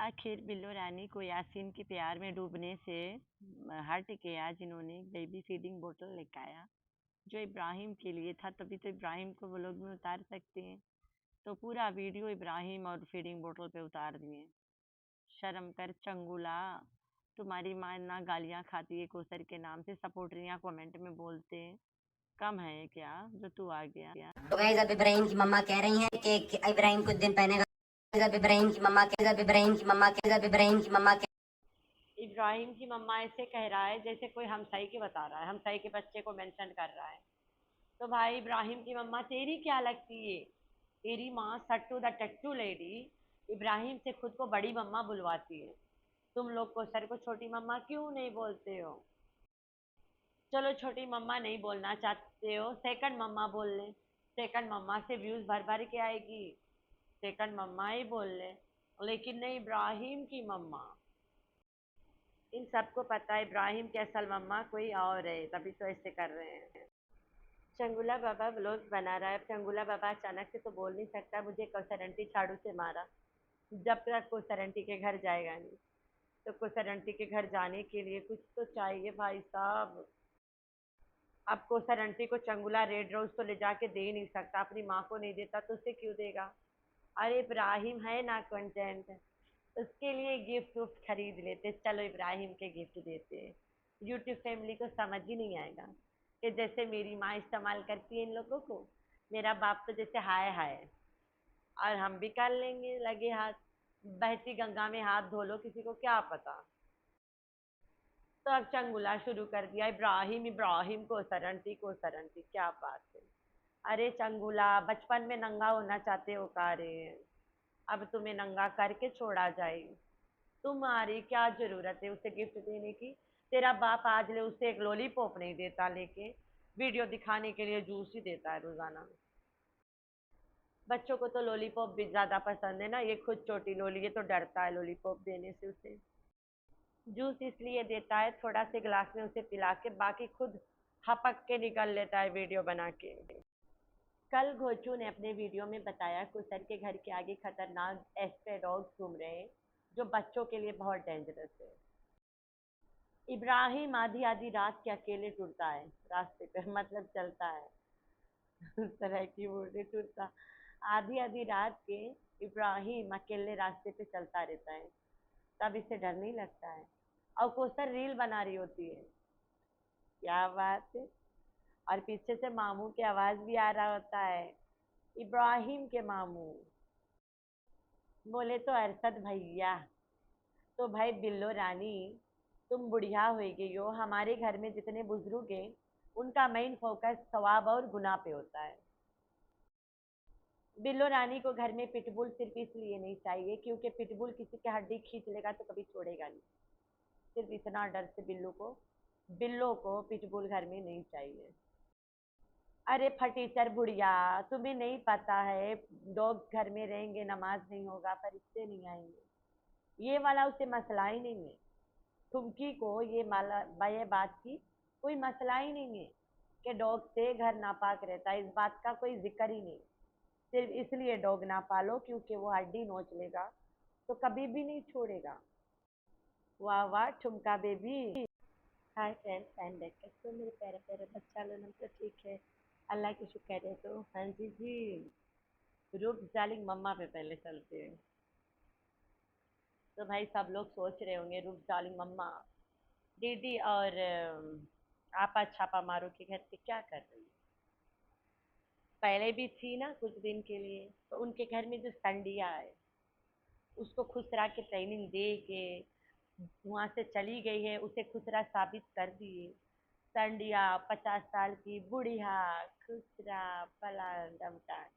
आखिर बिल्लो रानी को यासीन के प्यार में डूबने से हट के आज इन्होंने एक बेबी फीडिंग बोतल लेकर आया जो इब्राहिम के लिए था। तभी तो इब्राहिम को वो लोग में उतार सकते हैं। तो पूरा वीडियो इब्राहिम और फीडिंग बोतल पे उतार दिए। शर्म कर चंगुला। तुम्हारी माँ ना गालियां खाती है कोसर के नाम से, सपोर्टरियां कमेंट में बोलते हैं। कम है क्या जो तू आ गया। तो गाइस अब इब्राहिम की मम्मा कह रही हैं कि इब्राहिम कुछ दिन पहले अब इब्राहिम की मम्मा के अब इब्राहिम की मम्मा के अब इब्राहिम की मम्मा के इब्राहिम की मम्मा ऐसे कह रहा है जैसे कोई हमसाई के बता रहा है, हमसाई के बच्चे को मेंशन कर रहा है। तो भाई इब्राहिम की मम्मा तेरी क्या लगती है? तेरी माँ सट्टू द टट्टू लेडी इब्राहिम से खुद को बड़ी मम्मा बुलवाती है। तुम लोग को सर को छोटी मम्मा क्यों नहीं बोलते हो? चलो छोटी मम्मा नहीं बोलना चाहते हो, सेकंड मम्मा बोल ले। सेकंड मम्मा से व्यूज भर भर के आएगी, सेकंड मम्मा ही बोल ले। लेकिन नहीं, इब्राहिम की मम्मा। इन सबको पता है इब्राहिम की असल मम्मा कोई और है, तभी तो ऐसे कर रहे हैं। चंगुला बाबा व्लॉग बना रहा है। अब चंगुला बाबा अचानक से तो बोल नहीं सकता, मुझे कौसर आंटी झाड़ू से मारा। जब तक कौसर आंटी के घर जाएगा नहीं। तो कौसर आंटी के घर जाने के लिए कुछ तो चाहिए भाई साहब। अब कौसर आंटी को चंगुला रेड रोज तो ले जाके दे ही नहीं सकता, अपनी माँ को नहीं देता तो उसे क्यों देगा? अरे इब्राहिम है ना कंटेंट, उसके लिए गिफ्ट उफ्ट खरीद लेते। चलो इब्राहिम के गिफ्ट देते हैं। यूट्यूब फैमिली को समझ ही नहीं आएगा कि जैसे मेरी माँ इस्तेमाल करती है इन लोगों को, मेरा बाप तो जैसे हाय हाय। और हम भी कर लेंगे लगे हाथ। बहती गंगा में हाथ धो लो, किसी को क्या पता। तो अब चंगुला शुरू कर दिया, इब्राहिम इब्राहिम को सरंती को सरंती, क्या बात है। अरे चंगुला, बचपन में नंगा होना चाहते हो का रे? अब तुम्हें नंगा करके छोड़ा जाए। तुम्हारी क्या जरूरत है उसे गिफ्ट देने की? तेरा बाप आज ले उसे एक लॉलीपॉप नहीं देता लेके, वीडियो दिखाने के लिए जूस ही देता है रोजाना। बच्चों को तो लॉलीपॉप भी ज्यादा पसंद है ना, ये खुद छोटी लोली है तो डरता है लॉलीपॉप देने से उसे। जूस इसलिए देता है थोड़ा से गिलास में उसे पिला के, बाकी खुद हपक के निकल लेता है वीडियो बना के। कल घोचू ने अपने वीडियो में बताया कुसर के घर के आगे खतरनाक एस्ट्रे डॉग्स घूम रहे हैं जो बच्चों के लिए बहुत डेंजरस है। इब्राहिम आधी आधी रात के अकेले टूटता है रास्ते पे, मतलब चलता है। उस तरह की वो नहीं टूटता। आधी आधी रात के इब्राहिम अकेले रास्ते पे चलता रहता है, तब इसे डर नहीं लगता है। और कोसर रील बना रही होती है। क्या बात है। और पीछे से मामू की आवाज भी आ रहा होता है, इब्राहिम के मामू। बोले तो अरशद भैया। तो भाई बिल्लो रानी, तुम बुढ़िया हो गई हो। हमारे घर में जितने बुजुर्ग हैं उनका मेन फोकस सवाब और गुनाह पे होता है। बिल्लो रानी को घर में पिटबुल सिर्फ इसलिए नहीं चाहिए क्योंकि पिटबुल किसी की हड्डी खींच लेगा तो कभी छोड़ेगा नहीं। सिर्फ इतना डर से बिल्लो को पिटबुल घर में नहीं चाहिए। अरे फटीचर बुढ़िया, तुम्हें नहीं पता है डॉग घर में रहेंगे नमाज नहीं होगा, फरिश्ते नहीं आएंगे। ये वाला उसे मसला ही नहीं है। ठुमकी को ये बात की कोई मसला ही नहीं है कि डॉग से घर नापाक रहता है, इस बात का कोई जिक्र ही नहीं। सिर्फ इसलिए डॉग ना पालो क्योंकि वो हड्डी नोच लेगा तो कभी भी नहीं छोड़ेगा। वाह वाह ठुमका बेबी। हाय फ्रेंड, फैन देख के तो मेरे प्यारे प्यारे बच्चा लोग हम तो ठीक है, अल्लाह की शुक्र है। तो हाँ जी जी, रूप जालिंग मम्मा पे पहले चलते हैं। तो भाई सब लोग सोच रहे होंगे रूप जालिंग मम्मा दीदी और आपा छापा मारो के घर पे क्या कर रही है। पहले भी थी ना कुछ दिन के लिए, तो उनके घर में जो संडिया है उसको खुसरा के ट्रेनिंग दे के वहां से चली गई है, उसे खुसरा साबित कर दिए। संडिया 50 साल की बुढ़िया खुसरा फलान डमटान,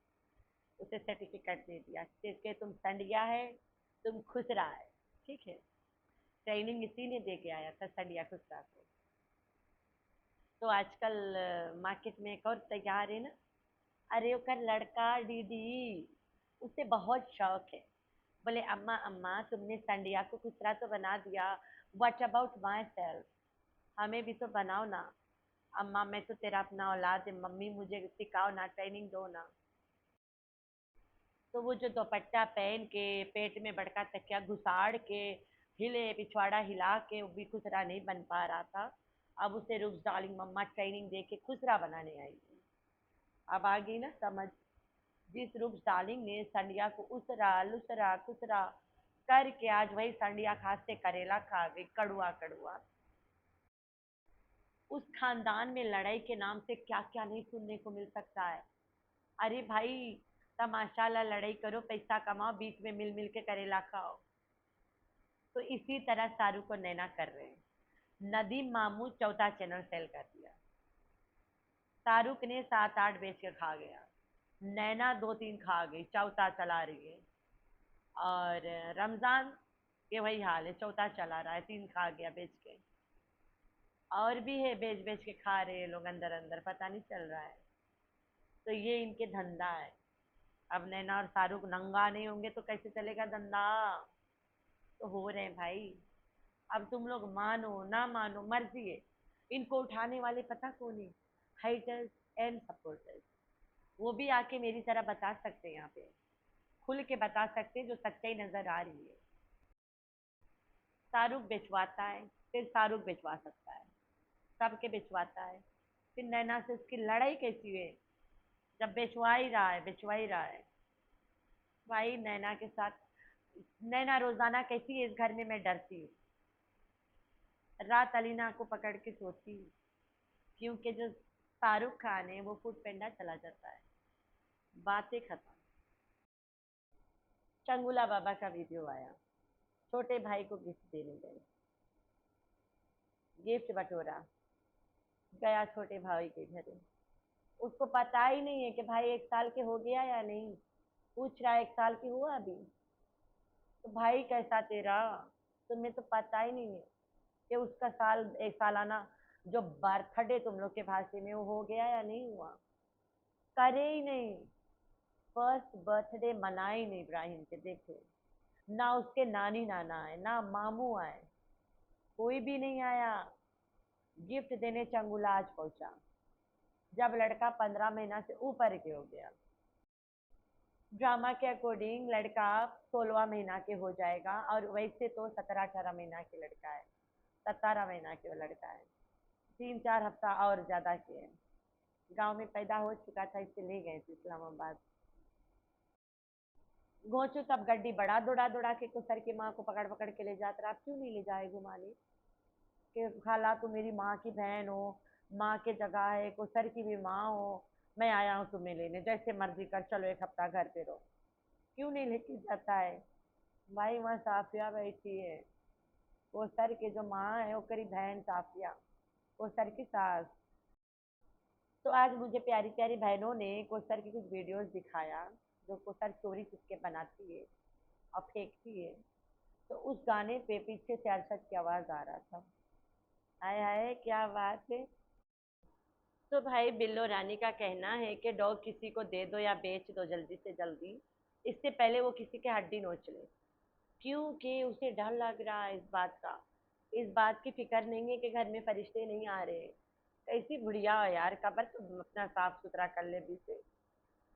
उसे सर्टिफिकेट दे दिया कि तुम संडिया है, तुम खुसरा है। ठीक है, ट्रेनिंग इसी ने दे के आया था संडिया खुसरा को। तो आजकल मार्केट में एक और तैयार है ना, अरे ओकर लड़का दीदी, उसे बहुत शौक है। बोले अम्मा अम्मा तुमने संडिया को खुसरा तो बना दिया, व्हाट अबाउट माई सेल्फ, हमें भी तो बनाओ ना। अम्मा मैं तो तेरा अपना औलाद है, मम्मी मुझे सिखाओ ना, ट्रेनिंग दो ना। तो वो जो दुपट्टा पहन के पेट में बड़का तकिया घुसाड़ के हिले पिछवाड़ा हिला के वो भी खुसरा नहीं बन पा रहा था। अब उसे रूप्स डार्लिंग मम्मा ट्रेनिंग दे के खुसरा बनाने आई है। अब आ गई ना समझ। जिस रूप्स डार्लिंग ने संडिया को उसरा लुसरा खुसरा करके आज वही संडिया खाते करेला खा गई, कड़ुआ कड़ुआ। उस खानदान में लड़ाई के नाम से क्या क्या नहीं सुनने को मिल सकता है। अरे भाई, तमाशाला लड़ाई करो, पैसा कमाओ, बीच में मिल मिल के करेला खाओ। तो इसी तरह शाहरुख और नैना कर रहे हैं। नदीम मामू चौथा चैनल सेल कर दिया, शाहरुख ने 7-8 बेच के खा गया, नैना 2-3 खा गई, चौथा चला रही है। और रमजान के वही हाल है, चौथा चला रहा है, 3 खा गया बेच के। और भी है बेच बेच के खा रहे हैं लोग अंदर अंदर, पता नहीं चल रहा है। तो ये इनके धंधा है। अब नैना और शाहरुख नंगा नहीं होंगे तो कैसे चलेगा धंधा। तो हो रहे हैं भाई। अब तुम लोग मानो ना मानो मर्जी है। इनको उठाने वाले पता कौन है? हाइटर्स एंड सपोर्टर्स। वो भी आके मेरी तरह बता सकते हैं, यहाँ पे खुल के बता सकते हैं जो सच्चाई नजर आ रही है। शाहरुख बेचवाता है, फिर शाहरुख बेचवा सकता है, सबके बेचवाता है। फिर नैना से उसकी लड़ाई कैसी हुई? जब बेचवा ही रहा है, बेचवा ही रहा है भाई नैना के साथ। नैना रोजाना कैसी है इस घर में, मैं डरती हूँ। रात अलीना को पकड़ के सोती हूँ, क्योंकि जो शाहरुख खान है वो फूड पेंडा चला जाता है, बातें खत्म। चंगुला बाबा का वीडियो आया, छोटे भाई को गिफ्ट देने गए, गिफ्ट बटोरा, गया छोटे भाई के घर। उसको पता ही नहीं है कि भाई 1 साल के हो गया या नहीं। पूछ रहा है 1 साल की हुआ अभी? तो भाई कैसा तेरा, तुम्हें तो पता ही नहीं है कि उसका साल 1 सालाना जो बर्थडे तुम लोग के भाषा में वो हो गया या नहीं हुआ। करे ही नहीं, फर्स्ट बर्थडे मना ही नहीं इब्राहिम के। देखो, ना उसके नानी नाना आए, ना मामू आए, कोई भी नहीं आया। गिफ्ट देने चंगुला आज पहुंचा, जब लड़का 15 महीना से ऊपर के हो गया। ड्रामा के अकॉर्डिंग लड़का 16वां महीना के हो जाएगा, और वैसे तो 17-18 महीना के लड़का है, 17 महीना के लड़का है। 3-4 हफ्ता और ज्यादा के है। गांव में पैदा हो चुका था, इससे ले गए थे इस्लामाबाद। घोंचू तब गड्डी बड़ा दौड़ा दौड़ा के कुसर की माँ को पकड़ पकड़ के ले जाता रहा। आप क्यों नहीं ले जाए घुमाने? कि खाला तुम मेरी माँ की बहन हो, माँ के जगह है, कुसर की भी माँ हो, मैं आया हूँ तुम्हें लेने, जैसे मर्जी कर, चलो 1 हफ्ता घर पे रहो। क्यों नहीं लेके जाता है भाई? वहाँ साफिया बैठी है, वो सर के जो माँ है वो करी बहन साफिया, वो सर की सास। तो आज मुझे प्यारी प्यारी बहनों ने कोसर की कुछ वीडियोस दिखाया, जो कोसर चोरी चुपके बनाती है और फेंकती है। तो उस गाने पे पीछे से अरशद की आवाज आ रहा था। हाय हाय क्या बात है। तो भाई बिल्लो रानी का कहना है कि डॉग किसी को दे दो या बेच दो जल्दी से जल्दी, इससे पहले वो किसी के हड्डी नोच ले, क्योंकि उसे डर लग रहा है इस बात का। इस बात की फिक्र नहीं है कि घर में फरिश्ते नहीं आ रहे। कैसी बुढ़िया हो यार, कबर तो अपना साफ सुथरा कर ले भी से।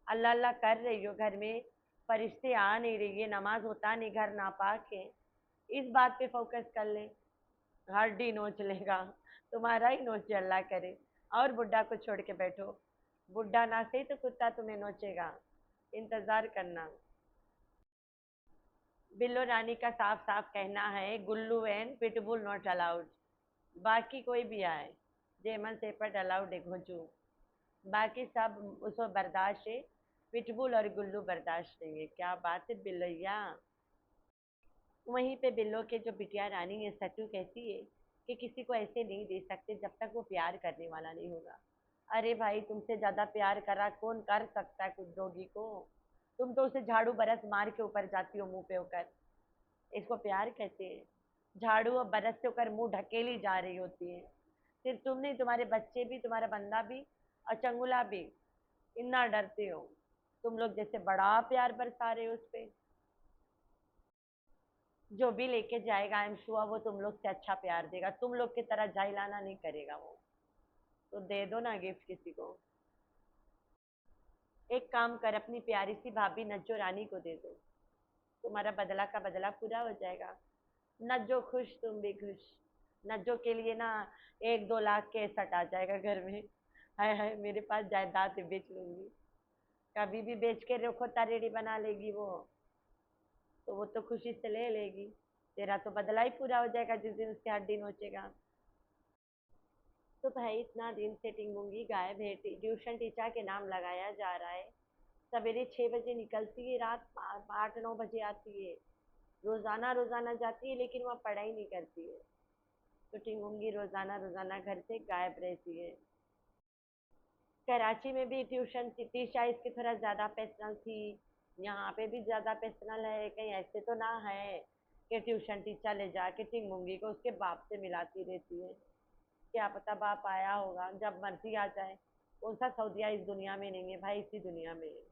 अल्लाह अल्लाह कर रही हो, घर में फरिश्ते आ नहीं रही है, नमाज होता नहीं, घर नापाक है, इस बात पे फोकस कर ले। हड्डी नोच लेगा, तुम्हारा ही नोचे अल्लाह करे। और बुड्ढा को छोड़ के बैठो, बुड्ढा ना सही तो कुत्ता तुम्हें नोचेगा, इंतजार करना। बिल्लो रानी का साफ साफ कहना है गुल्लू एंड पिटबुल नॉट अलाउड। बाकी कोई भी आए, जेमन सेपर्ट अलाउड है घोंचू, बाकी सब उसको बर्दाश्त है, पिटबुल और गुल्लू बर्दाश्त नहीं है। क्या बात है बिल्लैया। वहीं पे बिल्लो के जो बिटिया रानी है सट्टू कहती है कि किसी को ऐसे नहीं दे सकते जब तक वो प्यार करने वाला नहीं होगा। अरे भाई, तुमसे ज्यादा प्यार करा कौन कर सकता है कुछ डोगी को? तुम तो उसे झाड़ू बरस मार के ऊपर जाती हो मुंह पे होकर, इसको प्यार कहते हैं? झाड़ू और बरस से होकर मुंह ढकेली जा रही होती है। सिर्फ तुम नहीं, तुम्हारे बच्चे भी, तुम्हारा बंदा भी और चंगुला भी इतना डरते हो। तुम लोग जैसे बड़ा प्यार बरसा रहे हो उस पे। जो भी लेके जाएगा आई एम श्योर वो तुम लोग से अच्छा प्यार देगा, तुम लोग की तरह जाइलाना नहीं करेगा वो। तो दे दो ना गिफ्ट किसी को। एक काम कर, अपनी प्यारी सी भाभी नज्जो रानी को दे दो, तुम्हारा बदला का बदला पूरा हो जाएगा। नज्जो खुश, तुम भी खुश। नज्जो के लिए ना 1-2 लाख के सट आ जाएगा घर में। हाय हाय, मेरे पास जायदाद है, बेच लूंगी। कभी भी बेच के रखो, तारेड़ी बना लेगी वो। तो वो तो खुशी से ले लेगी। तेरा तो बदला ही पूरा हो जाएगा जिस दिन उसके हड्डी नोचेगा। तो भाई इतना दिन से टिंगूंगी गायब है, ट्यूशन टीचर के नाम लगाया जा रहा है। सवेरे 6 बजे निकलती है, रात 8-9 बजे आती है। रोजाना रोजाना जाती है, लेकिन वहाँ पढ़ाई नहीं करती है। तो टिंगूंगी रोजाना रोजाना घर से गायब रहती है। कराची में भी ट्यूशन टीचर इसकी थोड़ा ज्यादा पर्सनल थी। यहाँ पे भी ज्यादा पर्सनल है, कहीं ऐसे तो ना है कि ट्यूशन टीचर ले जाके टिंगूंगी को उसके बाप से मिलाती रहती है। क्या पता बाप आया होगा, जब मर्जी आ जाए। कौन सा सऊदिया इस दुनिया में नहीं है भाई, इसी दुनिया में है।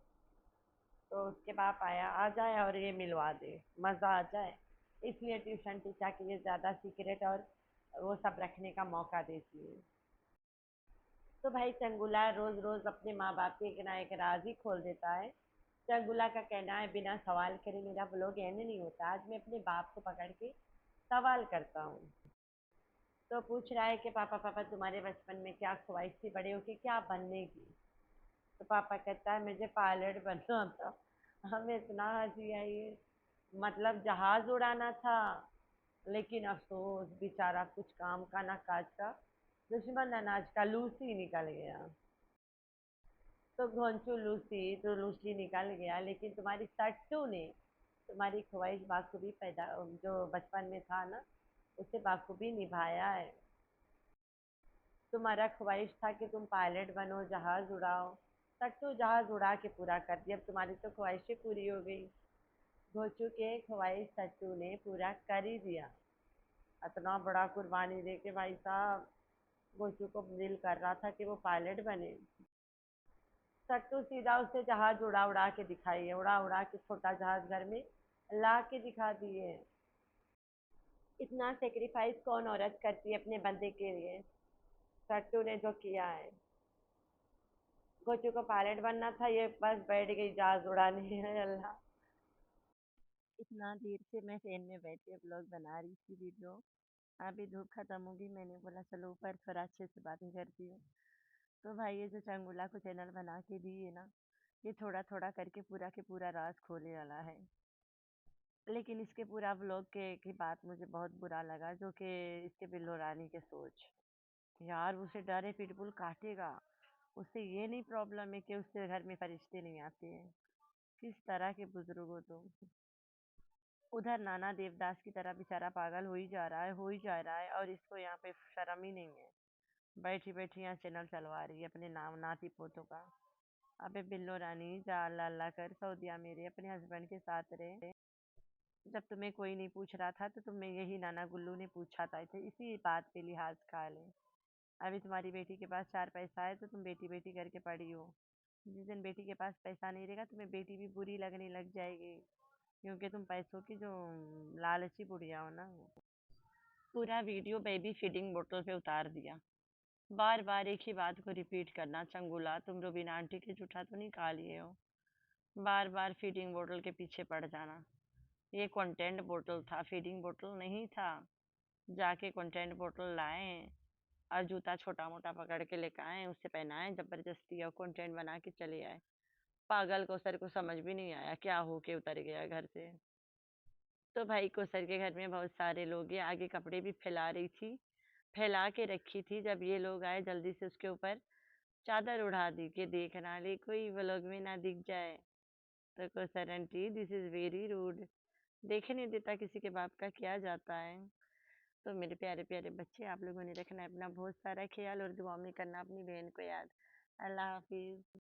तो उसके बाप आया आ जाए और ये मिलवा दे, मजा आ जाए। इसलिए ट्यूशन टीचर के लिए ज्यादा सीक्रेट और वो सब रखने का मौका देती है। तो भाई चंगुला रोज रोज अपने माँ बाप के एक ना एक राज ही खोल देता है। चंगुला का कहना है, बिना सवाल करे मेरा ब्लॉग एंड नहीं होता। आज मैं अपने बाप को पकड़ के सवाल करता हूँ। तो पूछ रहा है कि पापा पापा तुम्हारे बचपन में क्या ख्वाहिश थी, बड़े होके क्या बनने की। तो पापा कहता है मुझे पायलट बनना था। हमें इतना हंसी आई है। मतलब जहाज उड़ाना था, लेकिन अफसोस बेचारा कुछ काम का ना काज का, दुश्मन अनाज का लूसी निकल गया। तो घोंचू लूसी तो लूसी निकल गया, लेकिन तुम्हारी सट्टू ने तुम्हारी ख्वाहिश बाखूबी पैदा, जो बचपन में था ना, उसे बाखूबी निभाया है। तुम्हारा ख्वाहिश था कि तुम पायलट बनो, जहाज उड़ाओ। सट्टू जहाज उड़ा के पूरा कर दिया, अब तुम्हारी तो ख्वाहिशें पूरी हो गई। घोचू के ख्वाहिश सट्टू ने पूरा कर ही दिया। इतना बड़ा कुर्बानी दे के भाई साहब, घोचू को दिल कर रहा था कि वो पायलट बने। सट्टू सीधा उसे जहाज उड़ा उड़ा के दिखाई है, उड़ा उड़ा के छोटा जहाज घर में ला के दिखा दिए। इतना सेक्रीफाइस कौन औरत करती है अपने बंदे के लिए। सट्टू ने जो किया है। गोचू को पायलट बनना था, ये बस बैठ गई जहाज उड़ाने है अल्लाह। इतना देर से मैं ट्रेन में बैठ के ब्लॉग बना रही थी वीडियो। अभी धूप खत्म होगी, मैंने बोला चलो ऊपर थोड़ा अच्छे से बातें करती हूँ। तो भाई ये जो चंगुला को चैनल बना के दी है ना, ये थोड़ा थोड़ा करके पूरा के पूरा राज खोलने वाला है। लेकिन इसके पूरा व्लॉग के की बात मुझे बहुत बुरा लगा, जो कि इसके बिल्लो रानी के सोच। यार उसे डरे पिटबुल काटेगा। उससे ये नहीं प्रॉब्लम है कि उसके घर में फरिश्ते नहीं आते हैं। किस तरह के बुजुर्ग हो तुम। उधर नाना देवदास की तरह बेचारा पागल हो ही जा रहा है, हो ही जा रहा है, और इसको यहाँ पे शर्म ही नहीं है। बैठी बैठी यहाँ चैनल चलवा रही है अपने नाम नाती पोतों का। अबे बिल्लो रानी जा अल्लाह अल्लाह कर, सऊदिया मेरे अपने हस्बैंड के साथ रहे। जब तुम्हें कोई नहीं पूछ रहा था तो तुम्हें यही नाना गुल्लू ने पूछा था, इसे इसी बात पे लिहाज खा ले। अभी तुम्हारी बेटी के पास 4 पैसा है तो तुम बेटी बेटी करके पड़ी हो। जिस दिन बेटी के पास पैसा नहीं रहेगा, तुम्हें बेटी भी बुरी लगने लग जाएगी, क्योंकि तुम पैसों की जो लालची बुढ़िया हो ना। पूरा वीडियो बेबी फीडिंग बोतल पे उतार दिया। बार बार एक ही बात को रिपीट करना, चंगुला तुम रूबीना आंटी के जूठा तो नहीं खा लिए हो। बार बार फीडिंग बोतल के पीछे पड़ जाना। ये कंटेंट बोतल था, फीडिंग बोतल नहीं था। जाके कंटेंट बोतल लाए और जूता छोटा मोटा पकड़ के लेकर आए, उससे पहनाए जबरदस्ती और कंटेंट बना के चले आए। पागल को सर को समझ भी नहीं आया क्या हो के उतर गया घर से। तो भाई को सर के घर में बहुत सारे लोग हैं, आगे कपड़े भी फैला रही थी, फैला के रखी थी। जब ये लोग आए जल्दी से उसके ऊपर चादर उड़ा दी कि देखना ले कोई व्लॉग में ना दिख जाए। तो कोसर aunty this is very rude. देखे नहीं देता किसी के बाप का क्या जाता है। तो मेरे प्यारे प्यारे बच्चे, आप लोगों ने रखना है अपना बहुत सारा ख्याल और दुआ में करना अपनी बहन को याद। अल्लाह हाफिज।